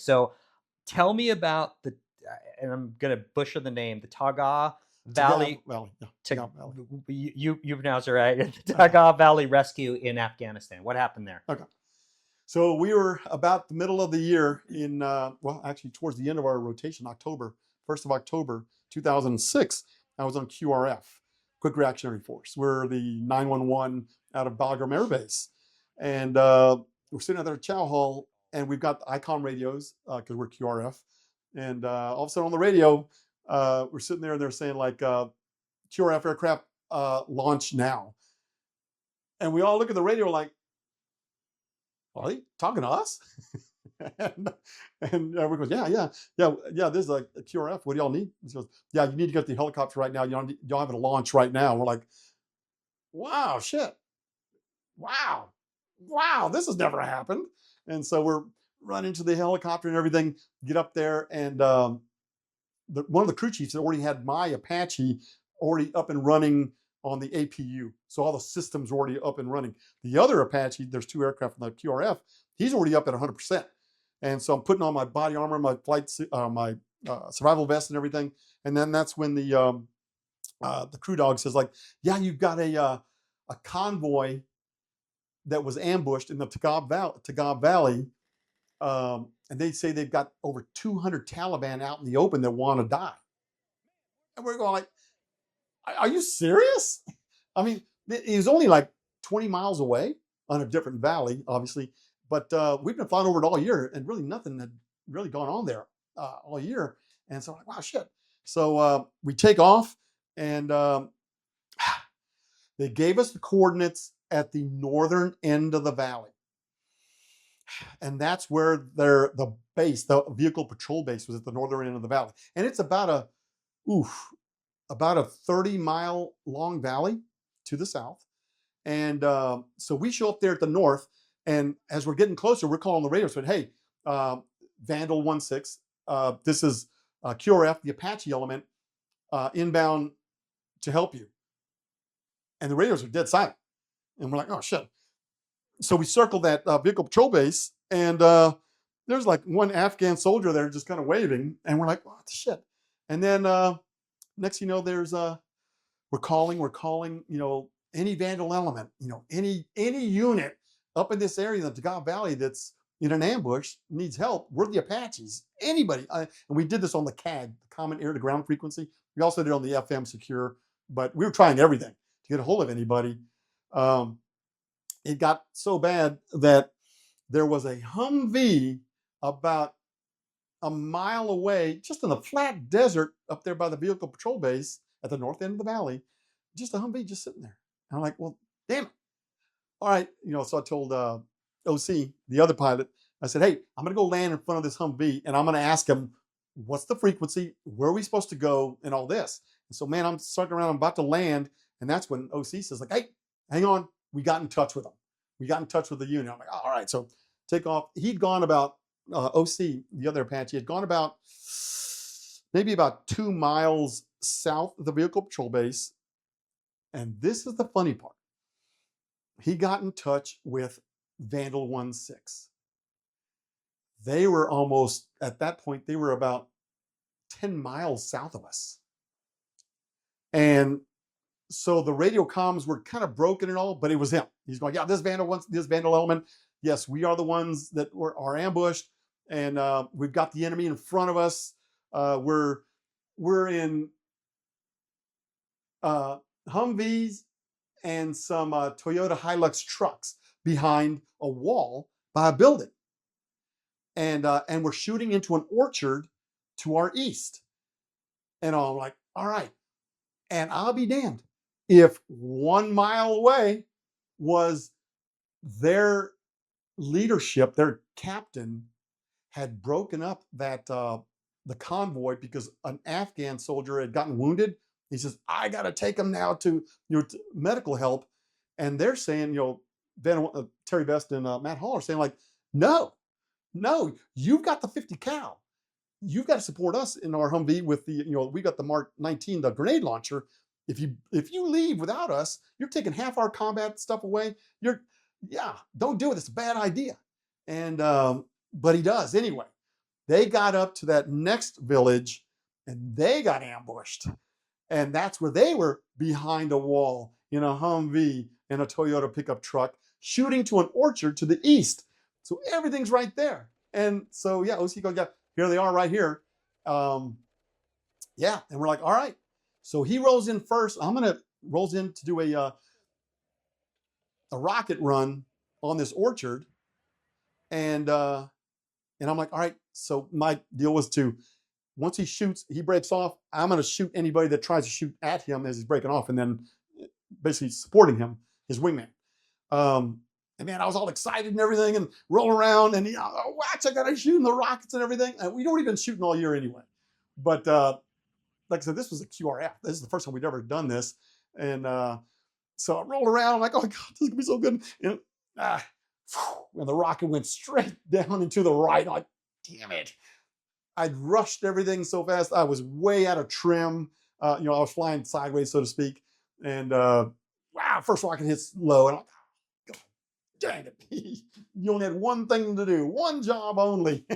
So tell me about and I'm gonna butcher the name, the Tagab Tagab Valley. Valley. Yeah, To, Tagab Valley. you pronounced it right. The Tagab Valley Rescue in Afghanistan. What happened there? Okay. So we were about the middle of the year in, well, actually towards the end of our rotation, October, 1st of October, 2006. I was on QRF, Quick Reactionary Force. We're the 911 out of Bagram Air Base. And we're sitting at their chow hall, and we've got the ICOM radios because we're QRF. And all of a sudden on the radio, we're sitting there and they're saying like, QRF aircraft launch now. And we all look at the radio like, are they talking to us? and, and everyone goes, yeah. This is like a QRF. What do y'all need? He goes, yeah, you need to get the helicopter right now. You don't have a launch right now. We're like, wow, shit. Wow, this has never happened. And so we're running to the helicopter and everything, get up there. And one of the crew chiefs already had my Apache already up and running on the APU. So all the systems were already up and running. The other Apache, there's 2 aircraft in the QRF, he's already up at 100%. And so I'm putting on my body armor, my my survival vest and everything. And then that's when the crew dog says like, yeah, you've got a convoy that was ambushed in the Tagab Valley. And they say they've got over 200 Taliban out in the open that want to die. And we're going like, are you serious? I mean, it was only like 20 miles away on a different valley, obviously. But we've been flying over it all year, and really nothing had really gone on there all year. And so I'm like, wow, shit. So we take off, and they gave us the coordinates at the northern end of the valley. And that's where the base, the vehicle patrol base, was at the northern end of the valley. And it's about a 30-mile long valley to the south. And so we show up there at the north, and as we're getting closer, we're calling the radio. Said, hey, Vandal 16, this is QRF, the Apache element, inbound to help you. And the radios are dead silent. And we're like, oh, shit. So we circle that vehicle patrol base, and there's like one Afghan soldier there just kind of waving. And we're like, what the shit? And then next, there's we're calling, any Vandal element, any unit up in this area in the Tagab Valley that's in an ambush needs help. We're the Apaches. Anybody, and we did this on the CAG, the Common Air to Ground Frequency. We also did it on the FM Secure, but we were trying everything to get a hold of anybody. It got so bad that there was a Humvee about a mile away, just in the flat desert up there by the vehicle patrol base at the north end of the valley, just a Humvee just sitting there. And I'm like, well, damn it. All right. So I told OC, the other pilot, I said, hey, I'm going to go land in front of this Humvee, and I'm going to ask him, what's the frequency? Where are we supposed to go? And all this. And so, man, I'm circling around. I'm about to land. And that's when OC says, like, hey, hang on. We got in touch with them. We got in touch with the unit. I'm like, all right. So take off. He'd gone about, OC, the other Apache, had gone about maybe about 2 miles south of the vehicle patrol base. And this is the funny part. He got in touch with Vandal 16. They were almost, at that point, they were about 10 miles south of us. And so the radio comms were kind of broken and all, but it was him. He's going, yeah, this Vandal element. Yes, we are the ones that are ambushed, and we've got the enemy in front of us. We're in Humvees and some Toyota Hilux trucks behind a wall by a building, and we're shooting into an orchard to our east. And I'm like, all right. And I'll be damned if 1 mile away was their leadership, their captain had broken up that the convoy because an Afghan soldier had gotten wounded. He says, I got to take him now to medical help. And they're saying, Terry Best and Matt Hall are saying like, no, you've got the 50 cal. You've got to support us in our Humvee with the, we got the Mark 19, the grenade launcher. If you leave without us, you're taking half our combat stuff away. Don't do it. It's a bad idea. And but he does anyway. They got up to that next village and they got ambushed. And that's where they were behind a wall in a Humvee and a Toyota pickup truck, shooting to an orchard to the east. So everything's right there. And so, yeah, OC goes, yeah, here they are right here. Yeah, and we're like, all right. So he rolls in first. Rolls in to do a rocket run on this orchard. And I'm like, all right. So my deal was to, once he shoots, he breaks off. I'm going to shoot anybody that tries to shoot at him as he's breaking off, and then basically supporting him, his wingman. And man, I was all excited and everything, and rolling around, and watch, I got to shoot the rockets and everything. And we don't even shooting all year anyway. But like I said, this was a QRF. This is the first time we'd ever done this, and so I rolled around. I'm like, oh god, this is gonna be so good. And the rocket went straight down into the right. I'm like, damn it. I'd rushed everything so fast. I was way out of trim. I was flying sideways, so to speak. And wow, first rocket hits low. And I'm like, God dang it. You only had one thing to do, one job only.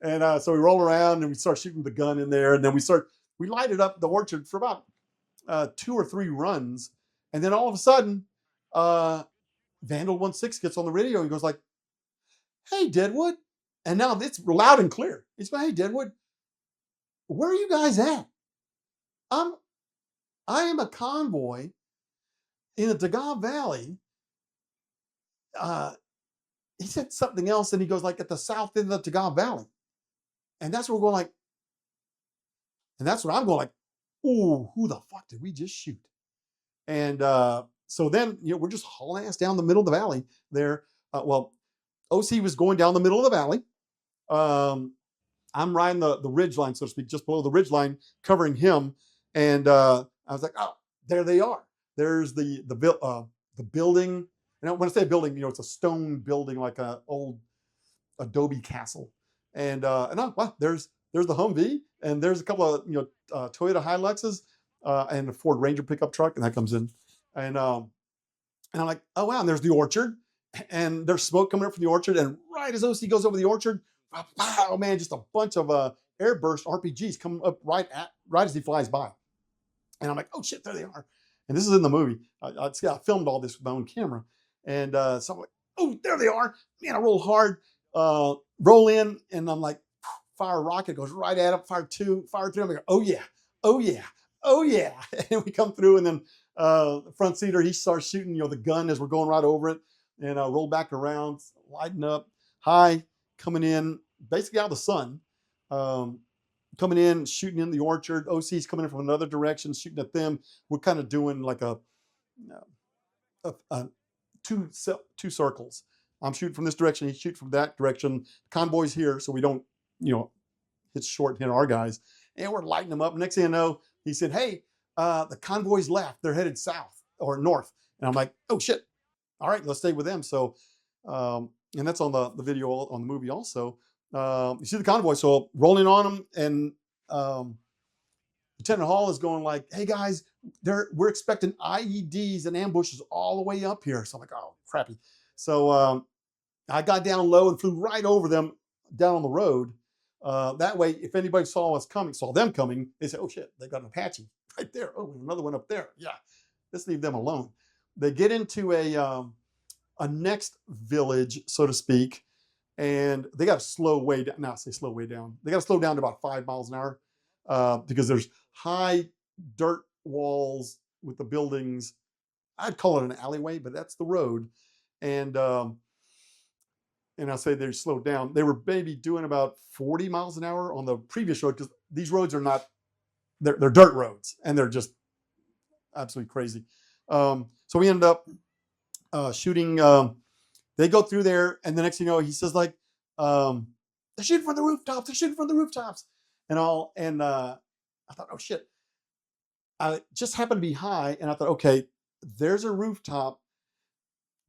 And so we roll around and we start shooting the gun in there. And then we lighted up the orchard for about 2 or 3 runs. And then all of a sudden, Vandal 16 gets on the radio. He goes like, hey, Deadwood. And now it's loud and clear. He's going, hey, Deadwood, where are you guys at? I am a convoy in the Tagab Valley. He said something else, and he goes like at the south end of the Tagab Valley. And that's where we're going like, and that's where I'm going like, ooh, who the fuck did we just shoot? And so then, we're just hauling ass down the middle of the valley there. OC was going down the middle of the valley. I'm riding the ridge line, so to speak, just below the ridge line, covering him. And I was like, oh, there they are. There's the building. And when I say building, it's a stone building like an old adobe castle. And there's the Humvee, and there's a couple of Toyota Hiluxes and a Ford Ranger pickup truck, and that comes in. And I'm like, oh wow, and there's the orchard, and there's smoke coming up from the orchard. And right as OC goes over the orchard, wow, man, just a bunch of airburst RPGs come up right as he flies by. And I'm like, oh shit, there they are. And this is in the movie. I filmed all this with my own camera. And so I'm like, oh, there they are. Man, I roll hard, roll in, and I'm like, fire a rocket, goes right at him, fire 2, fire 3. I'm like, oh yeah, oh yeah, oh yeah. And we come through, and then the front seater, he starts shooting, the gun as we're going right over it, and roll back around, lighting up, high, coming in, basically out of the sun, coming in, shooting in the orchard. OC's coming in from another direction, shooting at them. We're kind of doing like a two circles. I'm shooting from this direction, he's shooting from that direction. Convoy's here, so we don't, hit short, hit our guys. And we're lighting them up. Next thing I know, he said, hey, the convoy's left. They're headed south or north. And I'm like, oh shit. All right, let's stay with them. So, and that's on the video on the movie also. You see the convoy, so rolling on them, and Lieutenant Hall is going like, hey guys, we're expecting IEDs and ambushes all the way up here. So I'm like, oh, crappy. So I got down low and flew right over them down on the road. That way, if anybody saw them coming, they said, oh shit, they got an Apache right there. Oh, another one up there. Yeah, let's leave them alone. They get into a next village, so to speak, and they got to slow way down. Not say slow way down. They got to slow down to about 5 miles an hour because there's high dirt walls with the buildings. I'd call it an alleyway, but that's the road. And I'll say they're slowed down. They were maybe doing about 40 miles an hour on the previous road, because these roads are not, they're dirt roads, and they're just absolutely crazy. So we ended up shooting. They go through there, and the next thing you know, he says like, they're shooting from the rooftops. They're shooting from the rooftops, and all. And I thought, oh shit. I just happened to be high, and I thought, okay, there's a rooftop.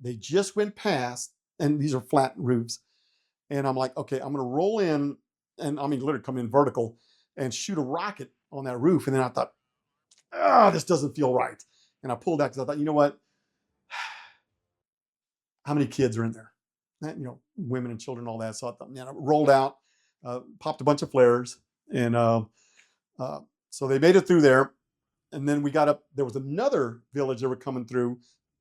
They just went past, and these are flat roofs. And I'm like, okay, I'm going to roll in, and I mean, literally come in vertical and shoot a rocket on that roof. And then I thought, this doesn't feel right. And I pulled out because I thought, you know what? How many kids are in there? Women and children, all that. So I thought, man, I rolled out. popped a bunch of flares, and so they made it through there. And then we got up. There was another village that were coming through,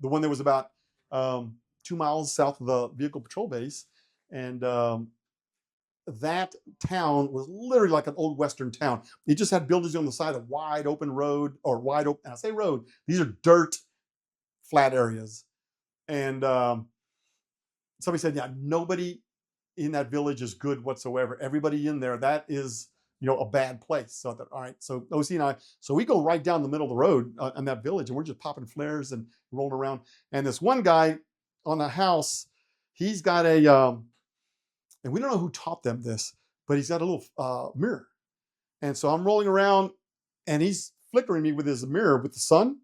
the one that was about 2 miles south of the vehicle patrol base, and that town was literally like an old western town. It just had buildings on the side of wide open road, or wide open. And I say road; these are dirt, flat areas. And somebody said, "Yeah, nobody in that village is good whatsoever. Everybody in there, that is, a bad place." So I thought, all right. So OC and I, so we go right down the middle of the road in that village, and we're just popping flares and rolling around. And this one guy on the house, he's got a, and we don't know who taught them this, but he's got a little mirror. And so I'm rolling around, and he's flickering me with his mirror with the sun.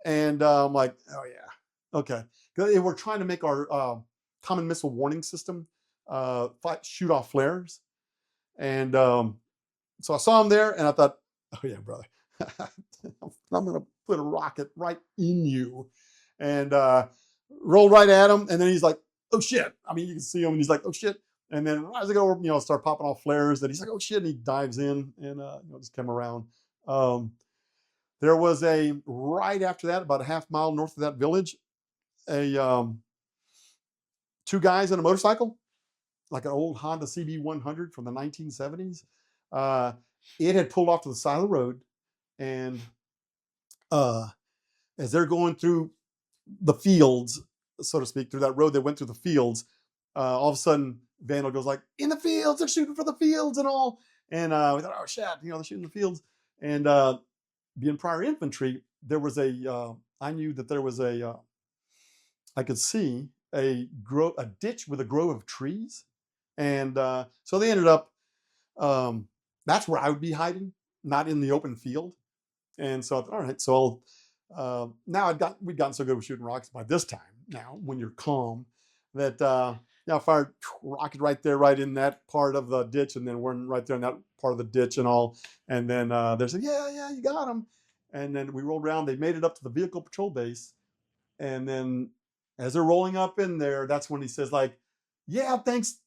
And I'm like, oh yeah, okay. We're trying to make our common missile warning system shoot off flares. And so I saw him there, and I thought, oh yeah, brother, I'm going to put a rocket right in you. And rolled right at him. And then he's like, oh shit. I mean, you can see him, and he's like, oh shit. And then as I go over, start popping off flares, and he's like, oh shit. And he dives in and just come around. There was right after that, about a half mile north of that village, two guys on a motorcycle, like an old Honda CB100 from the 1970s. It had pulled off to the side of the road, and as they're going through the fields, so to speak, through that road, they went through the fields. All of a sudden, Vandal goes like, "In the fields! They're shooting for the fields and all." And we thought, "Oh shit! They're shooting the fields." And being prior infantry, there was I knew that there was I could see a ditch with a grove of trees, and so they ended up. That's where I would be hiding, not in the open field. And so I thought, all right, so now we'd gotten so good with shooting rockets by this time. Now, when you're calm, that I fired rocket right there, right in that part of the ditch, and then we're right there in that part of the ditch and all. And then they said, yeah, you got him. And then we rolled around. They made it up to the vehicle patrol base, and then as they're rolling up in there, that's when he says, like, "Yeah, thanks,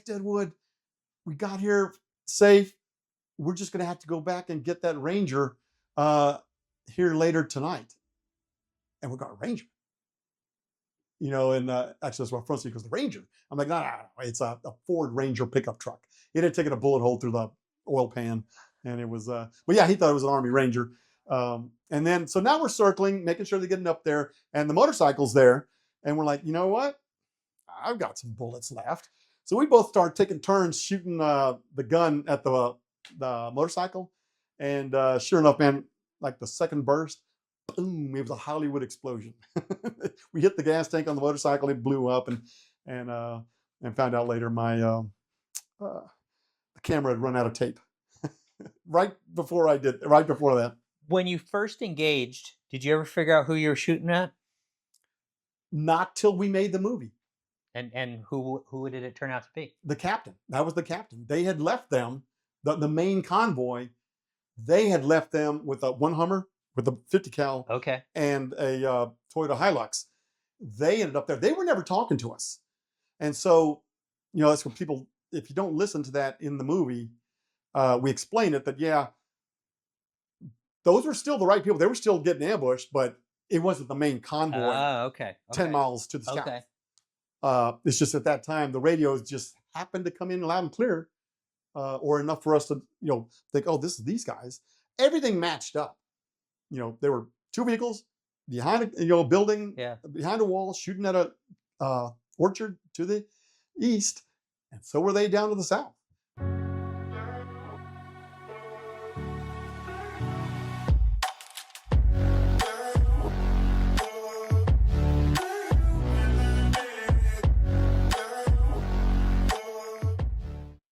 Deadwood. We got here safe. We're just going to have to go back and get that Ranger here later tonight." And we got a Ranger. And actually, that's what front seat goes, the Ranger. I'm like, no, it's a Ford Ranger pickup truck. It had taken a bullet hole through the oil pan, and it was, but yeah, he thought it was an Army Ranger. And then, so now we're circling, making sure they're getting up there, and the motorcycle's there, and we're like, you know what? I've got some bullets left. So we both start taking turns shooting the gun at the motorcycle, and sure enough, man, like the second burst, boom! It was a Hollywood explosion. We hit the gas tank on the motorcycle, it blew up, and found out later my the camera had run out of tape right before that. When you first engaged, did you ever figure out who you were shooting at? Not till we made the movie. And who did it turn out to be? The captain. That was the captain. They had left them, the main convoy. They had left them with one Hummer with a 50 cal, okay, and a Toyota Hilux. They ended up there. They were never talking to us, and so that's when people. If you don't listen to that in the movie, we explain it that those were still the right people. They were still getting ambushed, but it wasn't the main convoy. Okay. 10 miles to the south. Okay. It's just at that time the radios just happened to come in loud and clear, or enough for us to think, oh, this is these guys. Everything matched up. There were two vehicles behind a building, behind a wall, shooting at a orchard to the east, and so were they down to the south.